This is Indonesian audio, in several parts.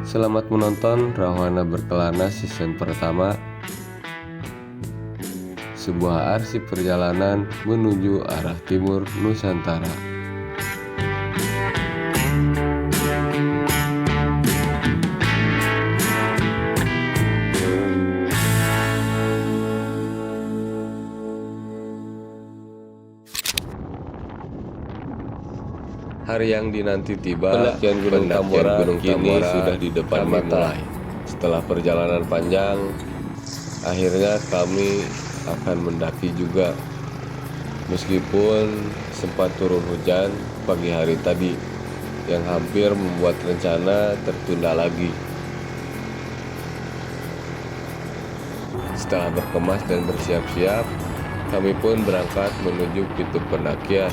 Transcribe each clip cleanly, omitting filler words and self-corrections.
Selamat menonton Rahwana Berkelana season pertama. Sebuah arsip perjalanan menuju arah timur Nusantara. Hari yang dinanti tiba, pendakian Gunung Tambora kini sudah di depan mata. Setelah perjalanan panjang, akhirnya kami akan mendaki juga. Meskipun sempat turun hujan pagi hari tadi, yang hampir membuat rencana tertunda lagi. Setelah berkemas dan bersiap-siap, kami pun berangkat menuju pintu pendakian.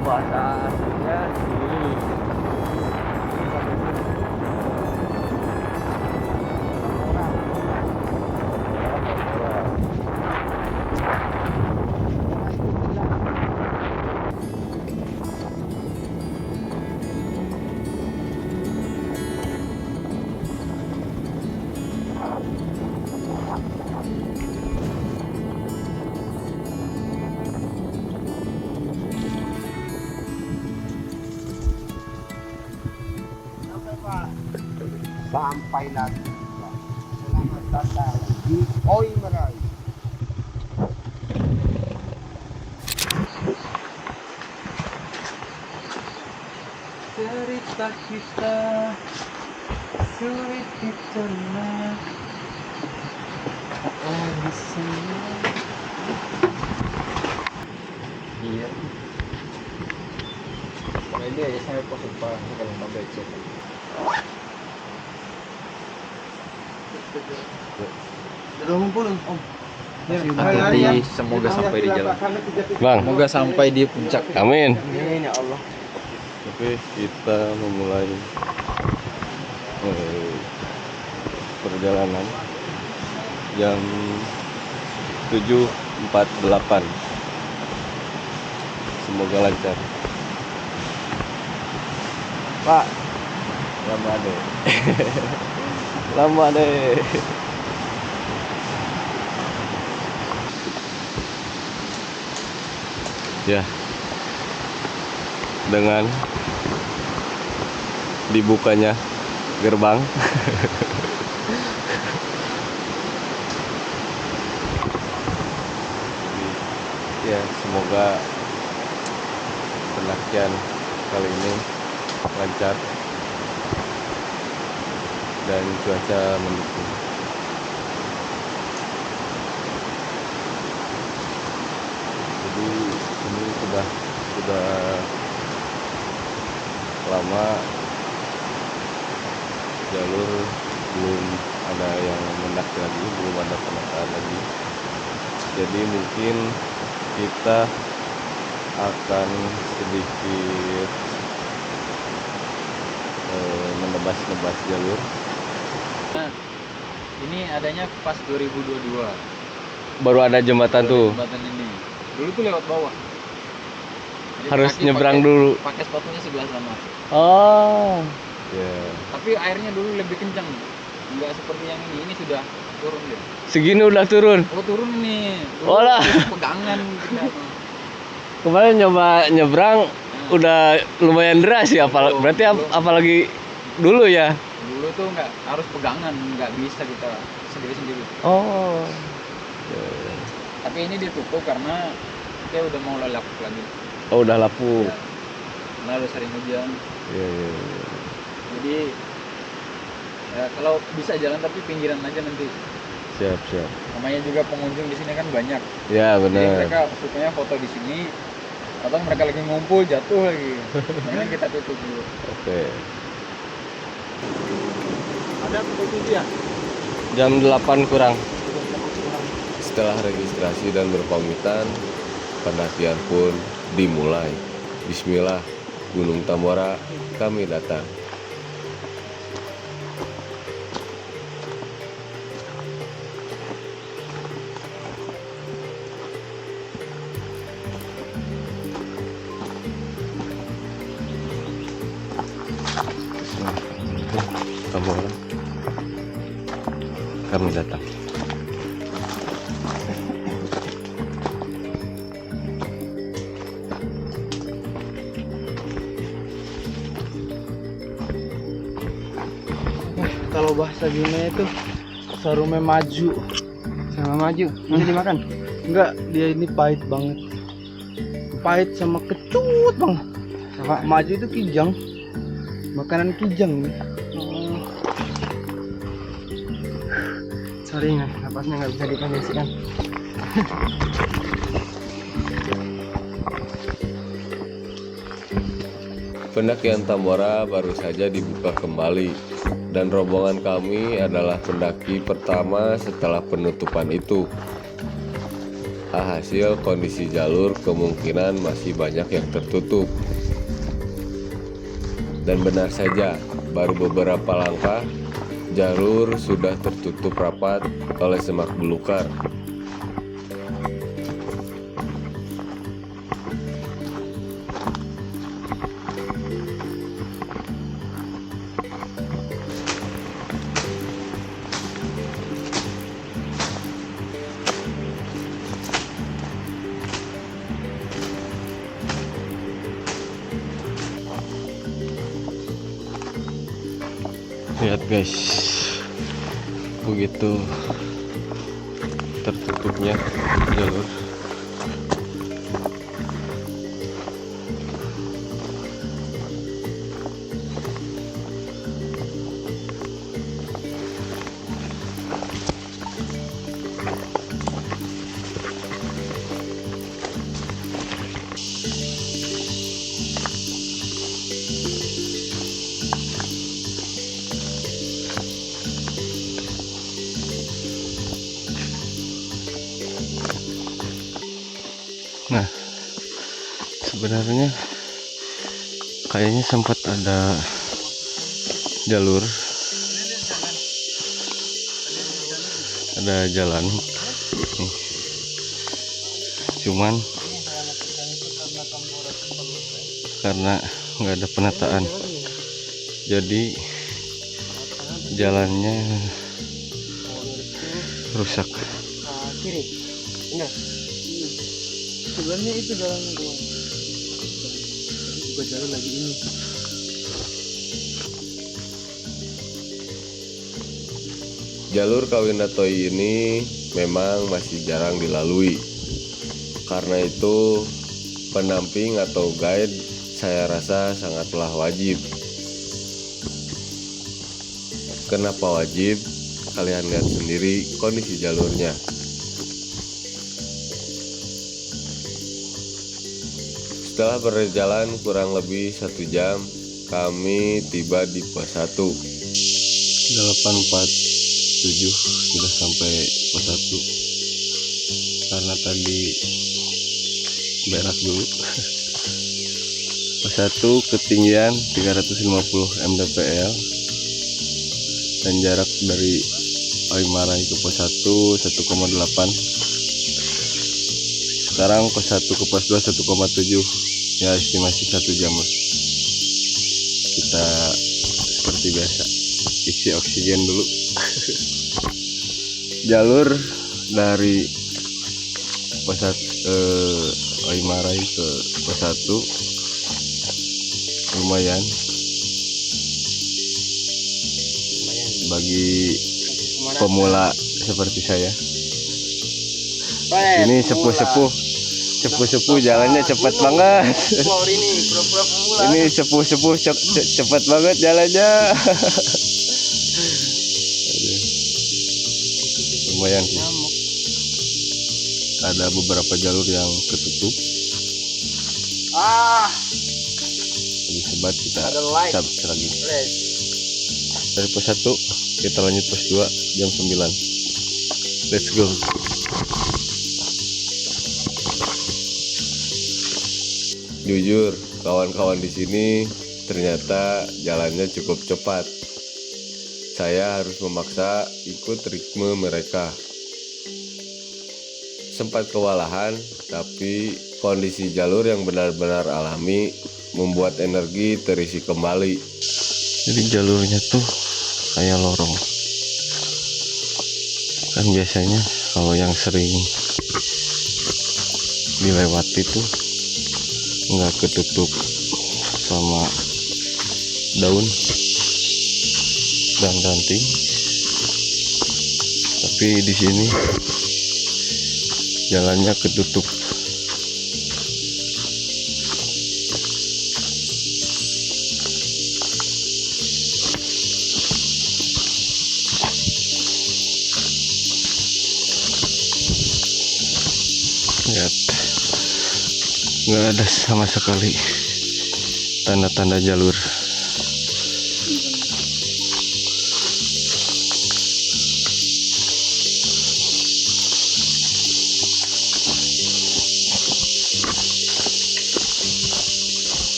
Bahasa aslinya ini sampai lagi. Selamat datang di Oi Merayu. Cerita kita sulit dicerna. Oh di sini. Iya. Kalau ini aja saya posisi parah kalau nggak becek. Sudah ngumpul Om. Nanti semoga sampai di jalan. Bang, Semoga sampai di puncak. amin. Amin ya Allah. Oke, kita memulai perjalanan jam 7.48. Semoga lancar. Pak, lama deh. Lama deh. Ya, dengan dibukanya gerbang ya, semoga pendakian kali ini lancar dan cuaca mendukung. Jadi ini sudah lama jalur belum ada yang mendaki lagi, belum ada penataan lagi. Jadi mungkin kita akan sedikit menebas jalur. Nah, ini adanya pas 2022. Baru ada jembatan tuh. Jembatan ini. Dulu tuh lewat bawah. Jadi Harus kaki nyebrang dulu. Pakai sepatunya sebelah sana. Oh. Ya. Tapi airnya dulu lebih kencang. Enggak seperti yang ini sudah turun dia. Segini udah turun. Oh, turun ini. Dulu Olah. pegangan kita. Kemarin nyoba nyebrang udah lumayan deras ya, berarti apalagi dulu ya. Dulu tuh nggak harus pegangan, nggak bisa kita sendiri. Oh. Tapi ini ditutup karena dia udah mau lapuk lagi. Oh, udah lapuk. Ya. Lalu sering hujan. Iya. Jadi ya, kalau bisa jalan tapi pinggiran aja nanti. Siap. Namanya juga pengunjung di sini kan banyak. Ya, Jadi benar. mereka sukanya foto di sini. Atau mereka lagi ngumpul jatuh lagi. Makanya kita tutup dulu. Oke. Ada pukul 7 ya? Jam 8 kurang. Setelah registrasi dan berpamitan, pendakian pun dimulai. Bismillah, Gunung Tambora, kami datang. Tambora, kami datang. Kalau bahasa gini itu sarume maju. Sama maju, nanti dimakan. Enggak, dia ini pahit banget. Pahit sama kecut bang. Apa? Maju itu kijang. Makanan kijang nih. Sorry, napasnya nggak bisa dikondisikan. Pendakian Tambora baru saja dibuka kembali, dan rombongan kami adalah pendaki pertama setelah penutupan itu. Hasil kondisi jalur kemungkinan masih banyak yang tertutup. Dan benar saja, baru beberapa langkah, jalur sudah tertutup rapat oleh semak belukar. Lihat guys, begitu tertutupnya jalur. Nah, sebenarnya kayaknya sempat ada jalur, ada jalan nih. Cuman karena nggak ada penataan, jadi jalannya rusak. Kiri, enggak. Sebenarnya itu jalannya kemana? Tapi juga jalan lagi ini. Jalur Kawinatoi ini memang masih jarang dilalui. Karena itu, pendamping atau guide saya rasa sangatlah wajib. Kenapa wajib? Kalian lihat sendiri kondisi jalurnya. Setelah berjalan kurang lebih 1 jam, kami tiba di pos 1. 847 sudah sampai pos 1. Karena tadi berak dulu. Pos 1 ketinggian 350 mdpl dan jarak dari Oimarai ke pos 1 1,8. Sekarang pos 1 ke pos 2 1,7. Ya estimasi 1 jam lah. Kita seperti biasa isi oksigen dulu. Jalur dari pos 1 Oimarai ke pos 1 lumayan bagi pemula seperti saya. Ini sepuh-sepuh jalannya cepat banget. Ini pura-pura pemula. Ini sepuh cepat banget jalannya. Aduh. Lumayan sih. Ada beberapa jalur yang ketutup. Lebih sebat kita Ada light. cabut lagi. Dari pos 1 kita lanjut pos 2 jam 9. Let's go. Jujur, kawan-kawan di sini ternyata jalannya cukup cepat. Saya harus memaksa ikut ritme mereka. Sempat kewalahan, tapi kondisi jalur yang benar-benar alami membuat energi terisi kembali. Jadi jalurnya tuh kayak lorong. Kan biasanya kalau yang sering dilewati tuh nggak ketutup sama daun dan ranting, tapi di sini jalannya ketutup. Lihat, nggak ada sama sekali tanda-tanda jalur.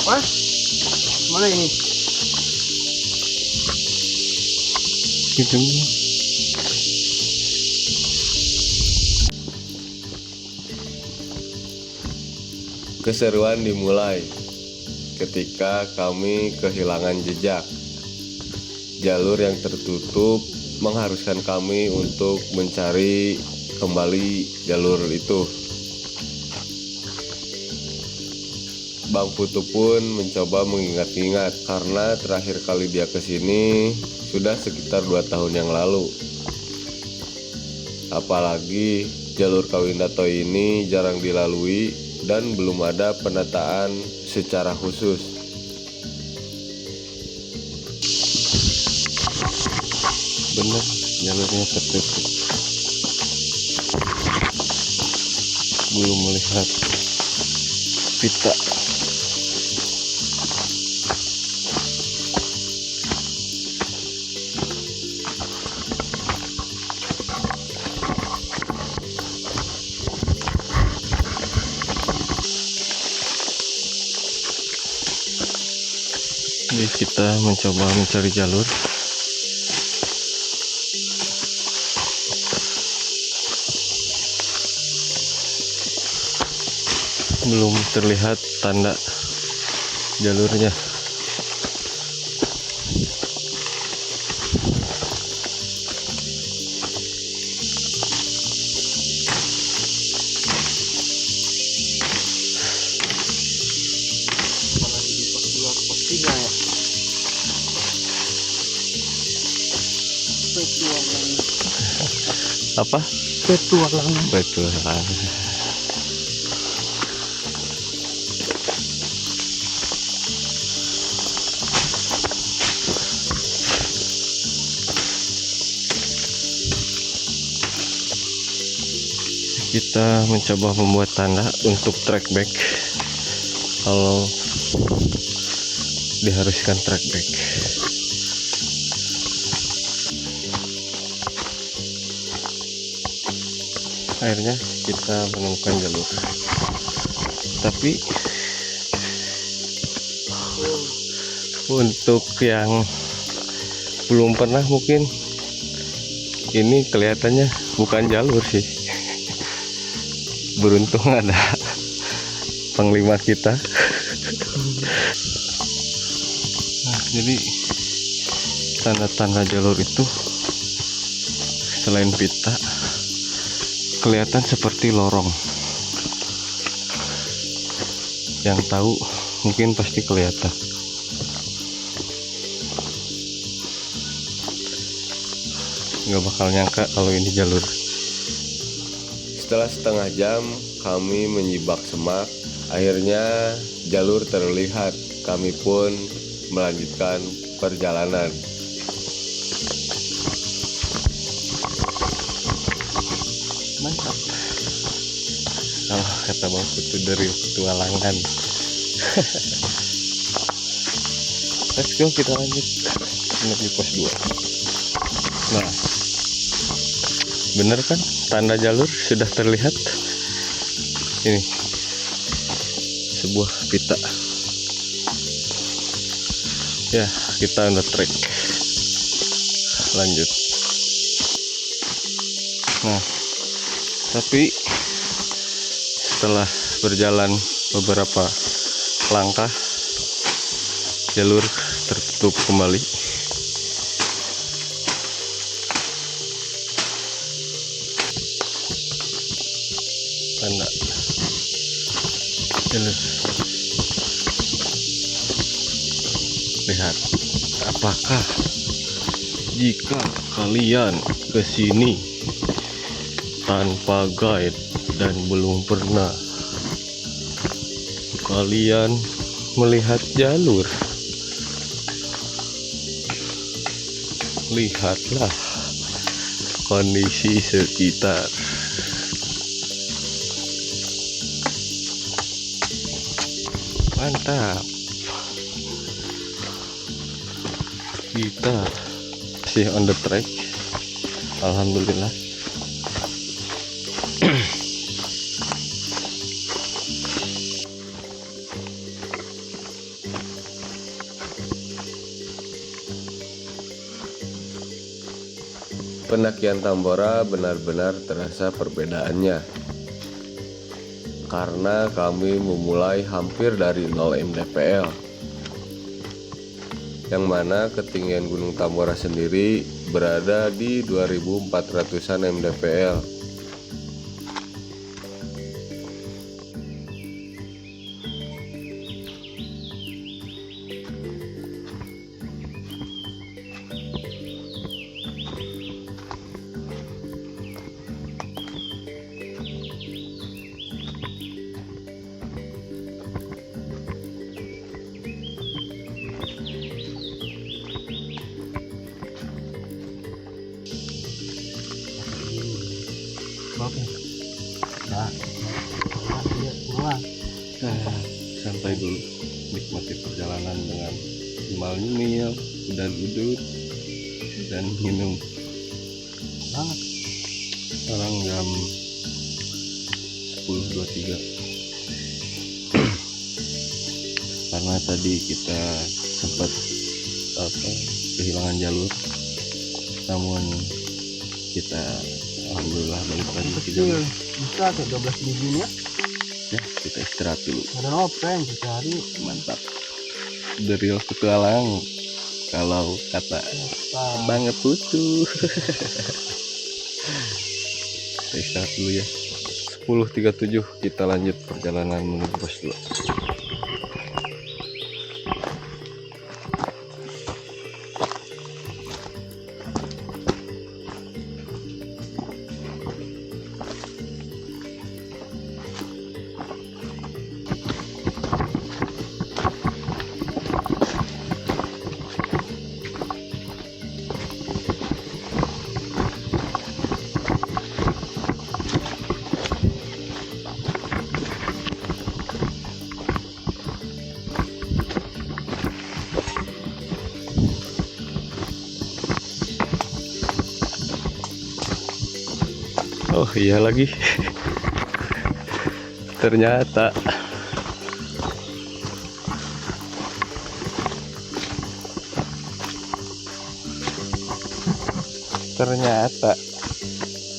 Apa? Mana ini? Gitu. Keseruan dimulai ketika kami kehilangan jejak. Jalur yang tertutup mengharuskan kami untuk mencari kembali jalur itu. Bang Putu pun mencoba mengingat-ingat karena terakhir kali dia kesini sudah sekitar 2 tahun yang lalu. Apalagi jalur Kawindato ini jarang dilalui dan belum ada penataan secara khusus. Bener, jalurnya tertutup. Belum melihat pita. Jadi kita mencoba mencari jalur. Belum terlihat tanda jalurnya. Apa? Petualangan. Betul. Kita mencoba membuat tanda untuk track back kalau diharuskan track back. Akhirnya kita menemukan jalur, tapi untuk yang belum pernah mungkin ini kelihatannya bukan jalur sih. Beruntung ada panglima kita. Nah, jadi tanda-tanda jalur itu selain pita kelihatan seperti lorong. Yang tahu mungkin pasti kelihatan. Nggak bakal nyangka kalau ini jalur. Setelah setengah jam kami menyibak semak, akhirnya jalur terlihat. Kami pun melanjutkan perjalanan. Mantap. Kalau kata Bang Putu dari petualangan. Let's go, kita lanjut. menuju pos 2. Nah, bener kan tanda jalur sudah terlihat. Ini sebuah pita. Ya, kita on the track. Lanjut. Nah, tapi setelah berjalan beberapa langkah, jalur tertutup kembali. Tanda jalur. Lihat, apakah jika kalian ke sini tanpa guide dan belum pernah kalian melihat jalur, lihatlah kondisi sekitar. Mantap. Kita masih on the track, alhamdulillah. Pendakian Tambora benar-benar terasa perbedaannya, karena kami memulai hampir dari 0 mdpl, yang mana ketinggian Gunung Tambora sendiri berada di 2400-an mdpl. Santai dulu, nikmati perjalanan dengan nyemil, udah duduk dan minum banget. Sekarang jam 10.23 karena tadi kita sempat kehilangan jalur, namun kita alhamdulillah balik lagi ke jalur. Bisa kayak 12 bijinya. Ya, kita istirahat dulu. Ada open sehari. Mantap. The real petualang, kalau kata banget putu. Kita istirahat dulu ya. 10.37 kita lanjut perjalanan menuju pos 2. Oh iya lagi. Ternyata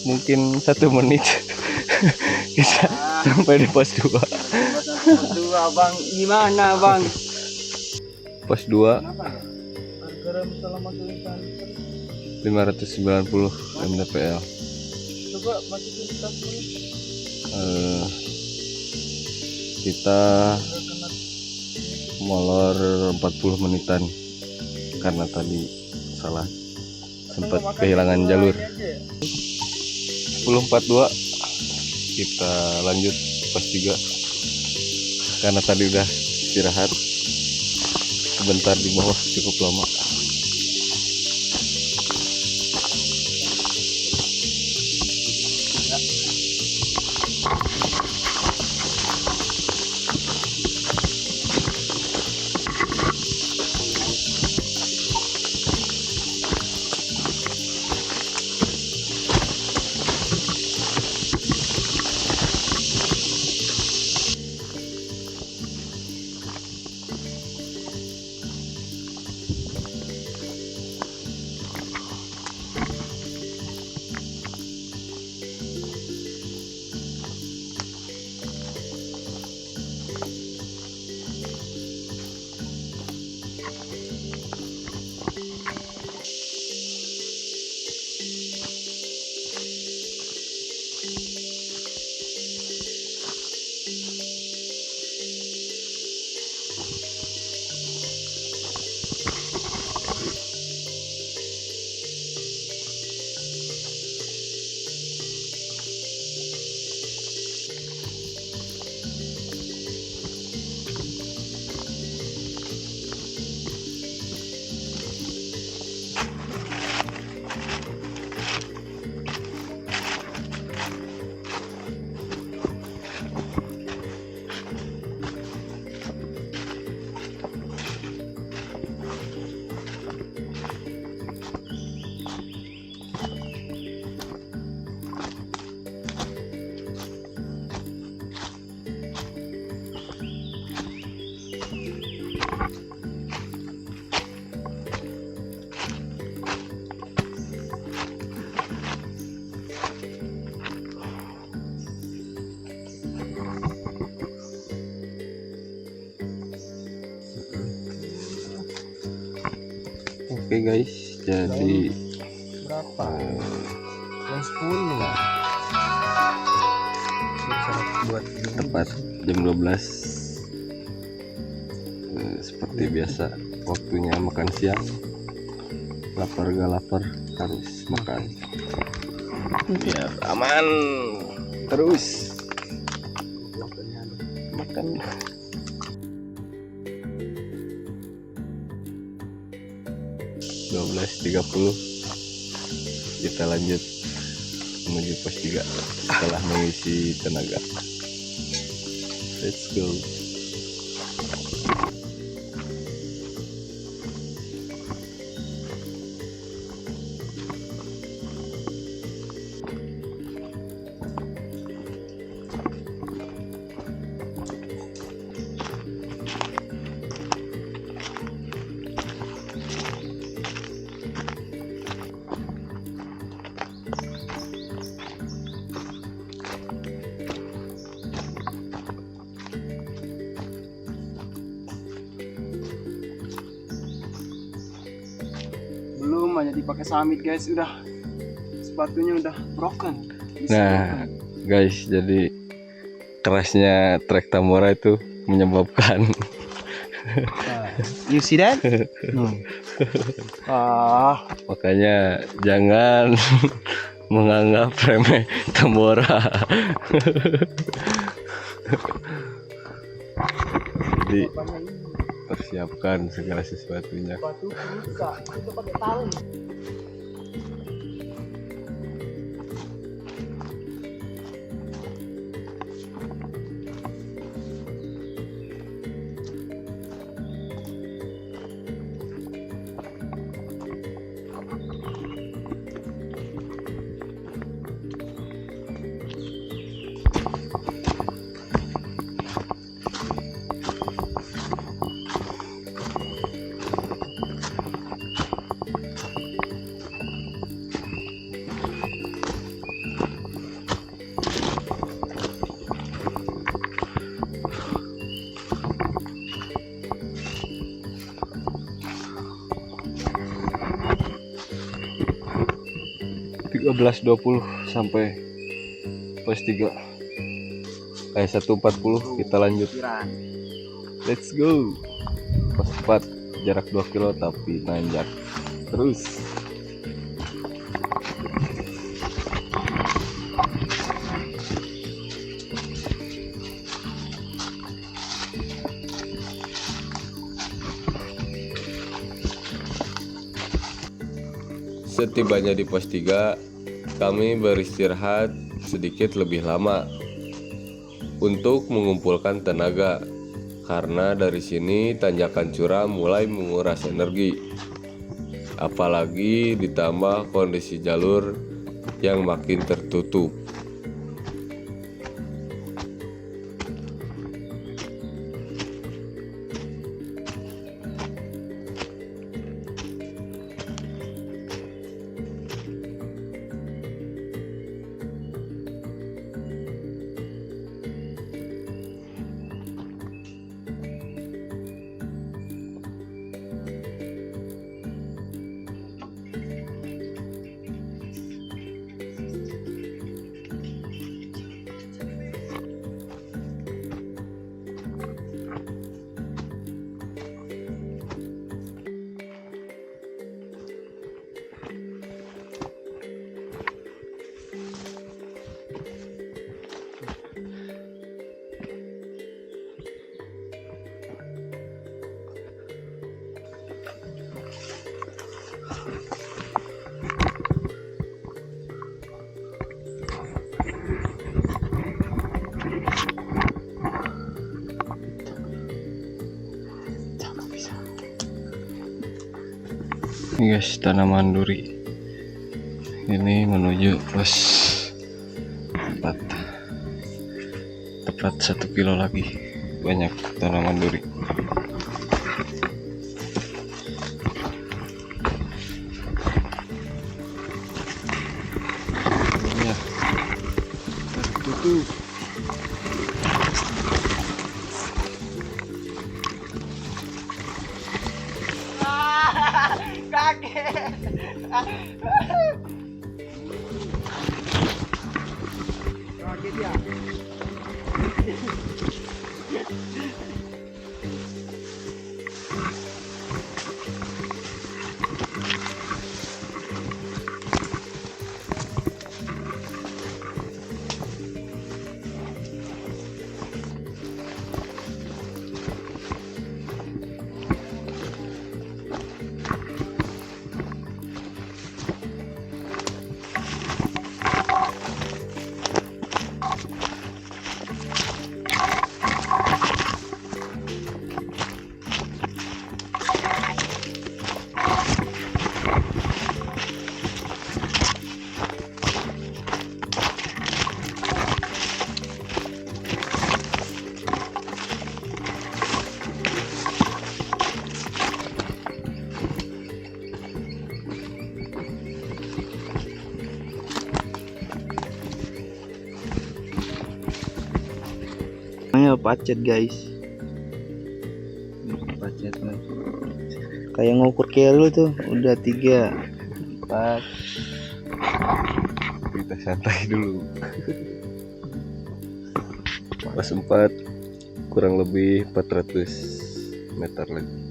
mungkin 1 menit bisa sampai di pos 2. Bang, gimana bang? Pos 2 Gara-gara selama tulisan 590 mdpl. coba masukin tas dulu. Kita molor 40 menitan karena tadi salah, sempat kehilangan jalur. 10.42 kita lanjut pos 3 karena tadi udah istirahat sebentar di bawah cukup lama. Oke guys, jadi Berapa? Jam 10. Buat tepat jam 12. Seperti biasa waktunya makan siang. Lapar gak lapar harus makan. Biar aman. Terus makan. .30 kita lanjut menuju pos 3 setelah mengisi tenaga. Let's go. belum aja dipakai summit guys, udah sepatunya udah broken. Nah guys, jadi kerasnya trek Tambora itu menyebabkan You see that? No. makanya jangan menganggap remeh Tambora. Jadi persiapkan segala sesuatunya. Sepatu rusak, itu pakai tali. Belas 20 sampai pos 3 1.40 kita lanjut. Let's go. Pos 4 jarak 2 kilo tapi nanjak terus. Setibanya di pos 3, kami beristirahat sedikit lebih lama untuk mengumpulkan tenaga karena dari sini tanjakan curam mulai menguras energi, apalagi ditambah kondisi jalur yang makin tertutup. Ini guys, tanaman duri ini menuju pos 4, tepat 1 kilo lagi. Banyak tanaman duri. Ya, tertutup. Namanya pacet guys. Pacet nih. Kayak ngukur keril tuh udah 3, 4. Kita santai dulu. Pas 4 kurang lebih 400 meter lagi.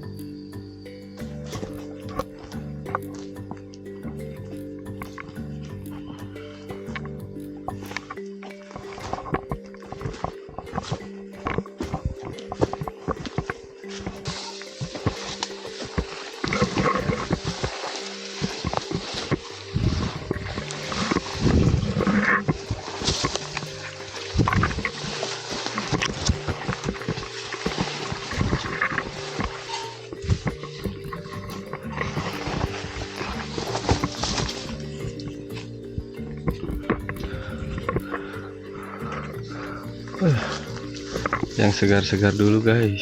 Yang segar-segar dulu guys,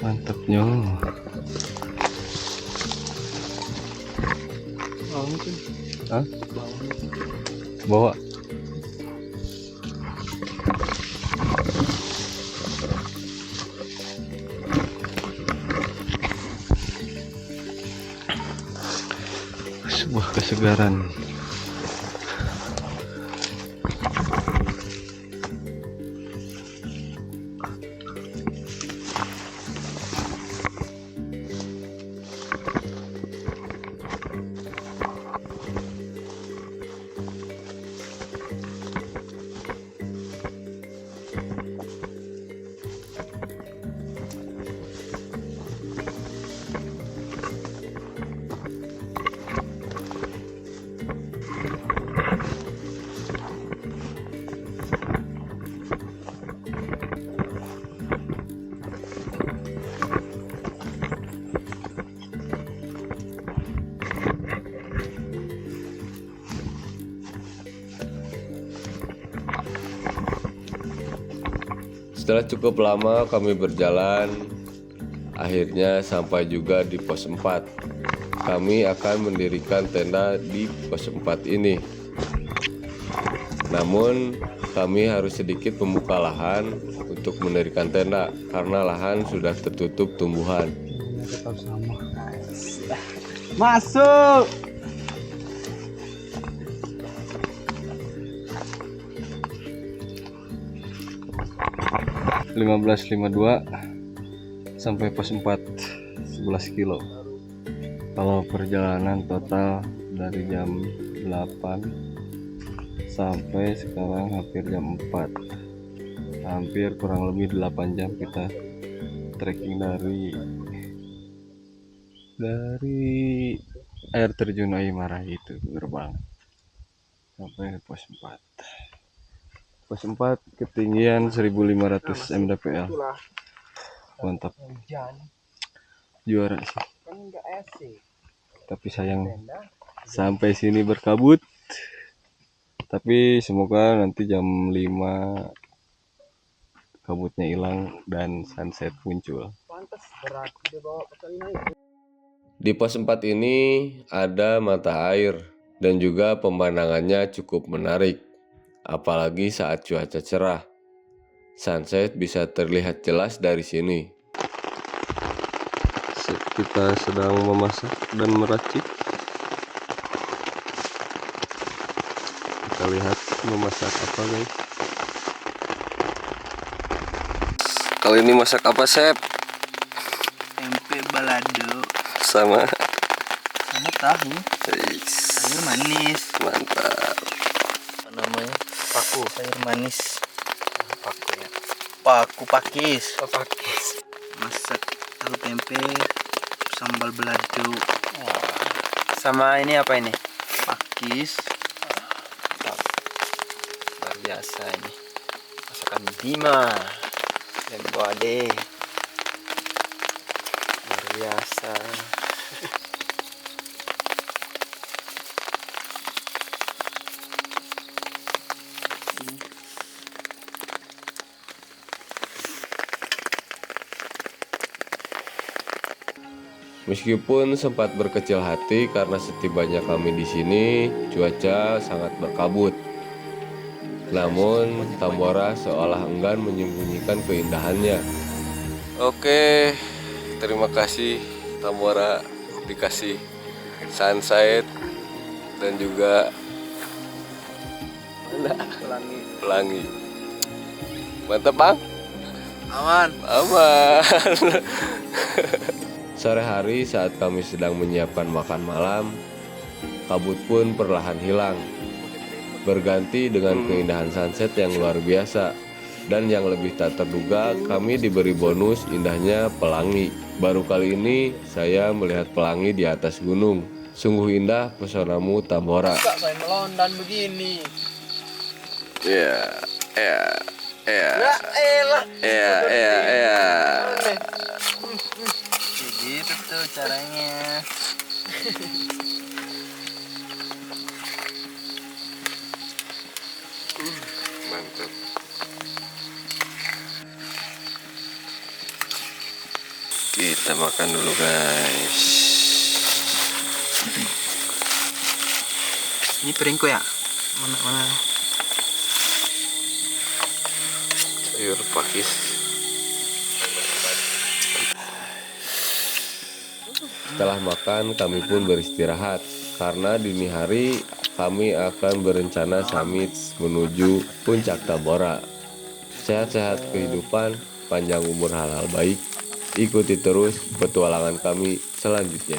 mantapnya. Hah? Bawa sebuah kesegaran. Setelah cukup lama kami berjalan, akhirnya sampai juga di pos 4. Kami akan mendirikan tenda di pos 4 ini. Namun kami harus sedikit membuka lahan untuk mendirikan tenda karena lahan sudah tertutup tumbuhan. Tetap sama. Masuk. Belas 52 sampai pos 4 11 kilo. Kalau perjalanan total dari jam 8 sampai sekarang hampir jam 4, hampir kurang lebih 8 jam kita trekking dari air terjun Aymara itu gerbang sampai pos 4. Pos 4 ketinggian 1500 mdpl. Mantap. Juara sih. Tapi sayang sampai sini berkabut. Tapi semoga nanti jam 5 kabutnya hilang dan sunset muncul. Di pos 4 ini ada mata air dan juga pemandangannya cukup menarik. Apalagi saat cuaca cerah, sunset bisa terlihat jelas dari sini. kita sedang memasak dan meracik. Kita lihat memasak apa, guys. Kali ini masak apa, Chef? Tempe balado Sama sama tahu, Eish, sayur manis. mantap. Apa namanya? Paku. Sayur manis, Paku ya. paku pakis. Pakis. Masak tahu tempe, sambal balado, Sama ini apa ini? pakis. Luar biasa ini. Masakan Bima dan Bu Ade. Luar biasa. Meskipun sempat berkecil hati karena setibanya kami di sini, cuaca sangat berkabut. Namun, Tambora seolah enggan menyembunyikan keindahannya. Oke, terima kasih Tambora dikasih sunset dan juga pelangi. Mantap, Bang. Aman. Aman. Sore hari saat kami sedang menyiapkan makan malam, kabut pun perlahan hilang, berganti dengan keindahan sunset yang luar biasa. Dan yang lebih tak terduga, kami diberi bonus indahnya pelangi. Baru kali ini saya melihat pelangi di atas gunung. Sungguh indah pesonamu, Tambora. Kak, saya melondan begini. Ya, ya, ya, Ya elah. ya, ya, ya. Kayak gitu tuh caranya. Mantap. Kita makan dulu, guys. Ini piringku ya? Mana? Sayur pakis. Setelah makan, kami pun beristirahat karena dini hari kami akan berencana summit menuju puncak Tambora. Sehat-sehat kehidupan, panjang umur halal baik. Ikuti terus petualangan kami selanjutnya.